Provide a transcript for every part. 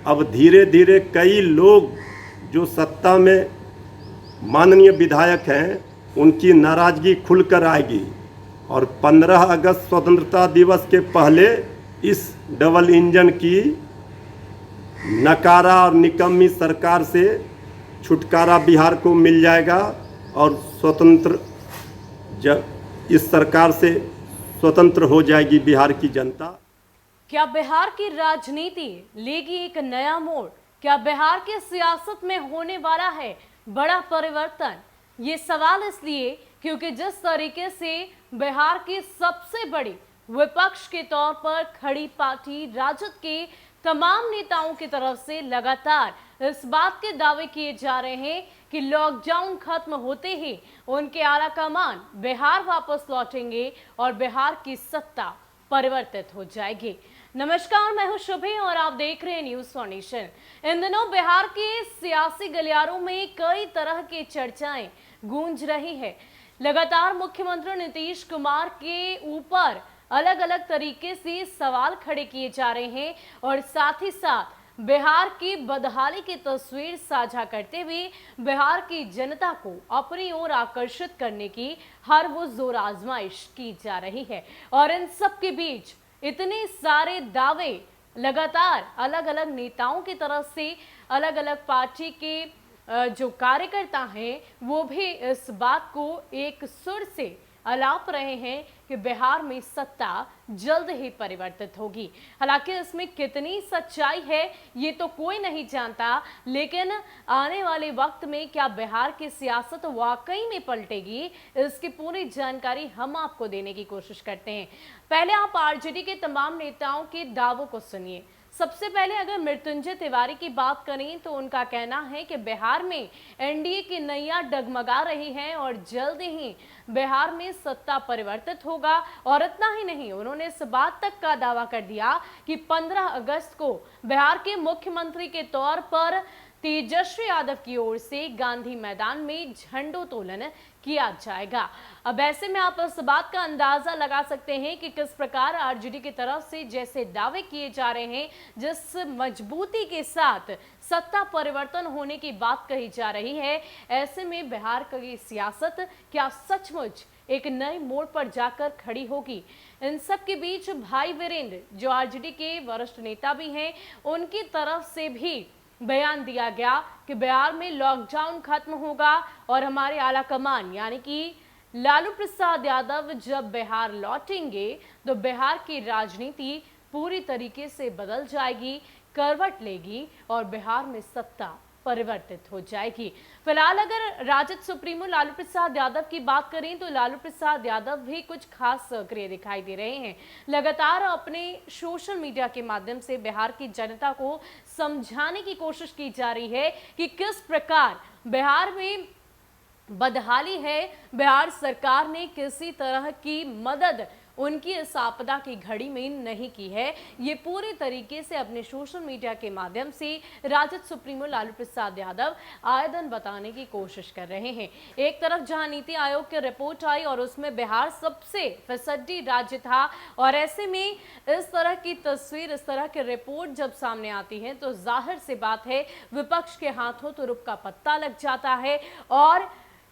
अब धीरे धीरे कई लोग जो सत्ता में माननीय विधायक हैं उनकी नाराजगी खुलकर आएगी और 15 अगस्त स्वतंत्रता दिवस के पहले इस डबल इंजन की नकारा और निकम्मी सरकार से छुटकारा बिहार को मिल जाएगा और इस सरकार से स्वतंत्र हो जाएगी बिहार की जनता। क्या बिहार की राजनीति लेगी एक नया मोड़? क्या बिहार की सियासत में होने वाला है बड़ा परिवर्तन? ये सवाल इसलिए क्योंकि जिस तरीके से बिहार की सबसे बड़ी विपक्ष के तौर पर खड़ी पार्टी राजद के तमाम नेताओं की तरफ से लगातार इस बात के दावे किए जा रहे हैं कि लॉकडाउन खत्म होते ही उनके आला कमान बिहार वापस लौटेंगे और बिहार की सत्ता परिवर्तित हो जाएगी। नमस्कार, मैं हूं शुभी और आप देख रहे हैं न्यूज फाउंडेशन। इन दिनों बिहार के सियासी गलियारों में कई तरह की चर्चाएं गूंज रही है। लगातार मुख्यमंत्री नीतीश कुमार के ऊपर अलग अलग तरीके से सवाल खड़े किए जा रहे हैं और साथ ही साथ बिहार की बदहाली की तस्वीर साझा करते हुए बिहार की जनता को अपनी ओर आकर्षित करने की हर वो जोर आजमाइश की जा रही है। और इन सब के बीच इतने सारे दावे लगातार अलग अलग नेताओं की तरफ से, अलग अलग पार्टी के जो कार्यकर्ता हैं वो भी इस बात को एक सुर से अलाप रहे हैं कि बिहार में सत्ता जल्द ही परिवर्तित होगी। हालांकि इसमें कितनी सच्चाई है ये तो कोई नहीं जानता, लेकिन आने वाले वक्त में क्या बिहार की सियासत वाकई में पलटेगी, इसकी पूरी जानकारी हम आपको देने की कोशिश करते हैं। पहले आप आरजेडी के तमाम नेताओं के दावों को सुनिए। सबसे पहले अगर मृत्युंजय तिवारी की बात करें तो उनका कहना है कि बिहार में एनडीए की नैया डगमगा रही है और जल्द ही बिहार में सत्ता परिवर्तित होगा। और इतना ही नहीं, उन्होंने इस बात तक का दावा कर दिया कि 15 अगस्त को बिहार के मुख्यमंत्री के तौर पर तेजस्वी यादव की ओर से गांधी मैदान में झंडोत्तोलन किया जाएगा। अब ऐसे में आप इस बात का अंदाजा लगा सकते हैं कि किस प्रकार आरजेडी की तरफ से जैसे दावे किए जा रहे हैं, जिस मजबूती के साथ सत्ता परिवर्तन होने की बात कही जा रही है, ऐसे में बिहार की सियासत क्या सचमुच एक नए मोड़ पर जाकर खड़ी होगी? इन सब के बीच भाई वीरेंद्र, जो आरजेडी के वरिष्ठ नेता भी हैं, उनकी तरफ से भी बयान दिया गया कि बिहार में लॉकडाउन खत्म होगा और हमारे आला कमान यानी कि लालू प्रसाद यादव जब बिहार लौटेंगे तो बिहार की राजनीति पूरी तरीके से बदल जाएगी, करवट लेगी और बिहार में सत्ता परिवर्तित हो जाएगी। फिलहाल अगर राजद सुप्रीमो लालू प्रसाद यादव की बात करें तो लालू प्रसाद यादव भी कुछ खास सक्रिय दिखाई दे रहे हैं। लगातार अपने सोशल मीडिया के माध्यम से बिहार की जनता को समझाने की कोशिश की जा रही है कि किस प्रकार बिहार में बदहाली है, बिहार सरकार ने किसी तरह की मदद उनकी इस आपदा की घड़ी में नहीं की है। ये पूरी तरीके से अपने सोशल मीडिया के माध्यम से राजद सुप्रीमो लालू प्रसाद यादव आए दिन बताने की कोशिश कर रहे हैं। एक तरफ जहां नीति आयोग की रिपोर्ट आई और उसमें बिहार सबसे फिसड्डी राज्य था, और ऐसे में इस तरह की तस्वीर, इस तरह की रिपोर्ट जब सामने आती है तो जाहिर सी बात है विपक्ष के हाथों तो रुपये का पत्ता लग जाता है और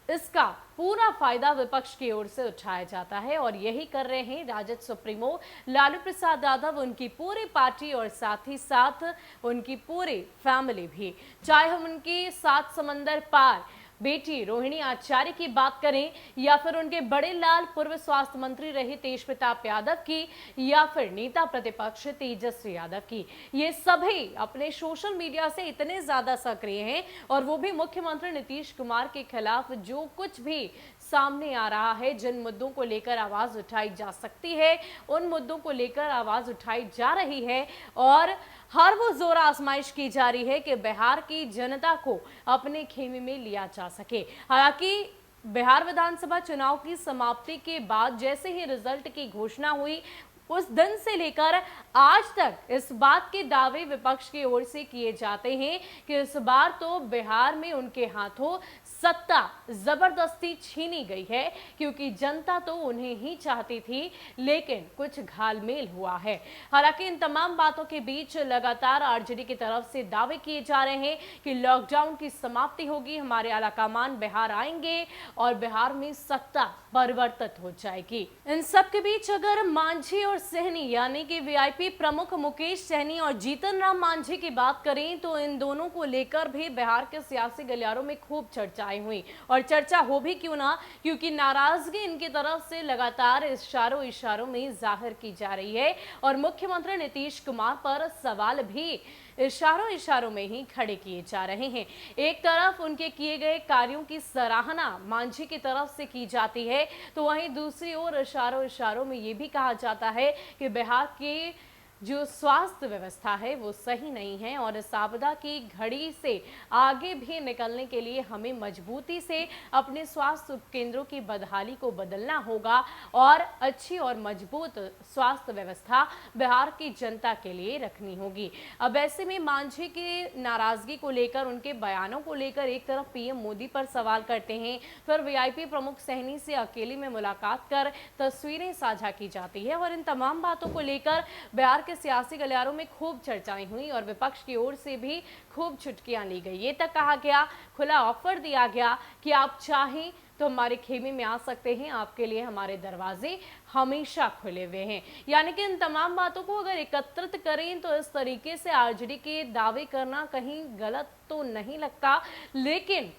इसका पूरा फायदा विपक्ष की ओर से उठाया जाता है। और यही कर रहे हैं राजद सुप्रीमो लालू प्रसाद यादव, उनकी पूरी पार्टी और साथ ही साथ उनकी पूरी फैमिली भी। चाहे हम उनकी 7 समंदर पार बेटी रोहिणी आचार्य की बात करें या फिर उनके बड़े लाल पूर्व स्वास्थ्य मंत्री रहे तेज प्रताप यादव की, या फिर नेता प्रतिपक्ष तेजस्वी यादव की, ये सभी अपने सोशल मीडिया से इतने ज्यादा सक्रिय हैं और वो भी मुख्यमंत्री नीतीश कुमार के खिलाफ जो कुछ भी सामने आ रहा है, जिन मुद्दों को लेकर आवाज उठाई जा सकती है उन मुद्दों को लेकर आवाज उठाई जा रही है और हर वो जोर आजमाइश की जा रही है कि बिहार की जनता को अपने खेमे में लिया जा सके। हालांकि बिहार विधानसभा चुनाव की समाप्ति के बाद जैसे ही रिजल्ट की घोषणा हुई, उस दिन से लेकर आज तक इस बात के दावे विपक्ष की ओर से किए जाते हैं कि इस बार तो बिहार में उनके हाथों सत्ता जबरदस्ती छीनी गई है, क्योंकि जनता तो उन्हें ही चाहती थी, लेकिन कुछ घालमेल हुआ है। हालांकि इन तमाम बातों के बीच लगातार आरजेडी की तरफ से दावे किए जा रहे हैं कि लॉकडाउन की समाप्ति होगी, हमारे आलाकमान बिहार आएंगे और बिहार में सत्ता परिवर्तित हो जाएगी। इन सब के बीच अगर मांझी और सहनी यानी कि वीआईपी प्रमुख मुकेश सहनी और जीतन राम मांझी की बात करें तो इन दोनों को लेकर भी बिहार के सियासी गलियारों में खूब चर्चाएं हुई, और चर्चा हो भी क्यों ना, क्योंकि नाराजगी इनकी तरफ से लगातार इशारों में जाहिर की जा रही है और मुख्यमंत्री नीतीश कुमार पर सवाल भी इशारों में ही खड़े किए जा रहे हैं। एक तरफ उनके किए गए कार्यों की सराहना मांझी की तरफ से की जाती है, तो वहीं दूसरी ओर इशारों में ये भी कहा जाता है कि बिहार के जो स्वास्थ्य व्यवस्था है वो सही नहीं है और इस आपदा की घड़ी से आगे भी निकलने के लिए हमें मजबूती से अपने स्वास्थ्य उपकेंद्रों की बदहाली को बदलना होगा और अच्छी और मजबूत स्वास्थ्य व्यवस्था बिहार की जनता के लिए रखनी होगी। अब ऐसे में मांझी की नाराजगी को लेकर, उनके बयानों को लेकर एक तरफ पीएम मोदी पर सवाल करते हैं, फिर वीआईपी प्रमुख सहनी से अकेले में मुलाकात कर तस्वीरें साझा की जाती है और इन तमाम बातों को लेकर बिहार के सियासी गलियारों में खूब चर्चाएं हुई और विपक्ष की ओर से भी खूब चुटकियां ली गई। ये तक कहा गया, खुला ऑफर दिया गया कि आप चाहें तो हमारे खेमे में आ सकते हैं, आपके लिए हमारे दरवाजे हमेशा खुले हुए हैं। यानी कि इन तमाम बातों को अगर एकत्रित करें तो इस तरीके से आरजेडी के दावे करना कहीं गलत तो नहीं लगता, लेकिन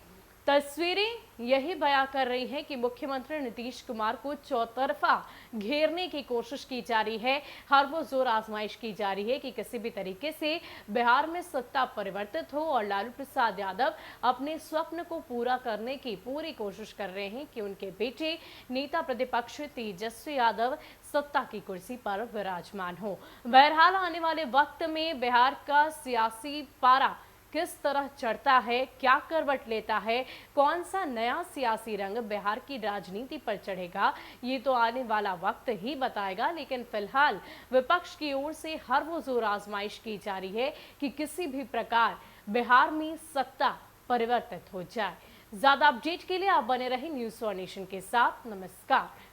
तस्वीरें यही बयां कर रही हैं कि मुख्यमंत्री नीतीश कुमार को चौतरफा घेरने की कोशिश की जा रही है, हर वो जोर आजमाइश की जा रही है कि किसी भी तरीके से बिहार में सत्ता परिवर्तित हो और लालू प्रसाद यादव अपने स्वप्न को पूरा करने की पूरी कोशिश कर रहे हैं कि उनके बेटे नेता प्रतिपक्ष तेजस्वी यादव सत्ता की कुर्सी पर विराजमान हो। बहरहाल आने वाले वक्त में बिहार का सियासी पारा किस तरह चढ़ता है, क्या करवट लेता है, कौन सा नया सियासी रंग बिहार की राजनीति पर चढ़ेगा, ये तो आने वाला वक्त ही बताएगा। लेकिन फिलहाल विपक्ष की ओर से हर वो जोर आजमाइश की जा रही है कि किसी भी प्रकार बिहार में सत्ता परिवर्तित हो जाए। ज्यादा अपडेट के लिए आप बने रहें न्यूज़ फॉर नेशन के साथ। नमस्कार।